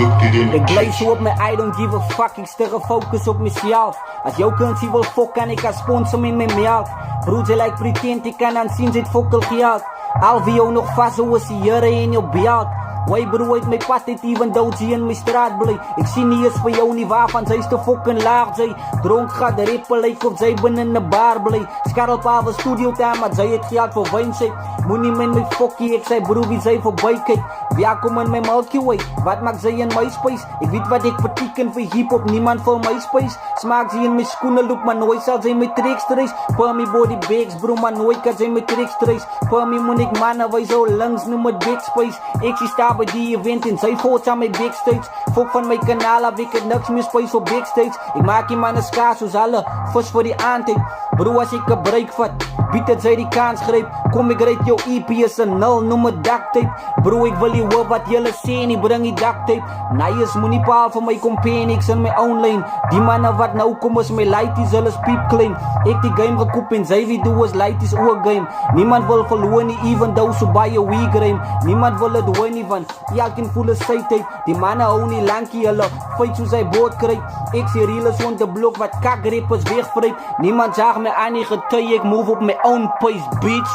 Ik blijf zo op mijn I don't give a fuck, ik stel focus op mezelf. Als jouw kunstje wil fok, kan ik als sponsor in mijn melk. Broed, ze lijkt pretend, ik kan aan zien, zit fokkel geld. Alvio nog vast, zo is die jaren in je beeld. Wij broer uit mijn pad, dit even doodje in mijn straat blij. Ik zie niet eens voor jou niet waarvan, zij is te fucking laag. Zij dronk gaat de rippen, lijkt of zij binnen de bar blij. Skarrel op de studio time, maar zij het geld voor wijn zei. Moet niet met mijn fokkie, ik zei broer wie zij voorbij kijkt. Welkom in mijn Milky Way, wat maakt zij in MySpace? Ik weet wat ik beteken voor hip-hop, niemand voor MySpace. Smaak ze in mijn schoenen loop, maar nooit zal zij met tricks trace. Voor me body bags broer, maar nooit kan zij met tricks trace. Voor me moet ik mannen, wij zo langs noem het big space. Ik zie staan bij die event en zij voort aan mijn big stage. Fok van mijn kanaal heb ik het niks meer space voor big stage. Ik maak die mannen schaars zoals alle, vis voor die aantijd. Bro, als ik een break vat, biedt het zij die kans greep. Kom ik reed jouw EP is een nul, noem het duct tape. Bro, ik wil je hoor wat jullie zien, ik breng die duct tape. Nice, moet niet paal voor mijn company, ik in mijn own lane. Die mannen wat nou komen is mijn light, die zullen piep claim. Ik die game gekoop en zij wie doe is light is oor game. Niemand wil verloren, niet even though so buy a weak game. Niemand wil het winnen van, elkeen voelen zij tape. Die mannen hou niet lankie, hulle fight zo zij boord krijgt. Ik zie reelers on de blok, wat kakrippers wegvreet. Niemand zag me aan die getuie, ik move op mijn own pace, bitch.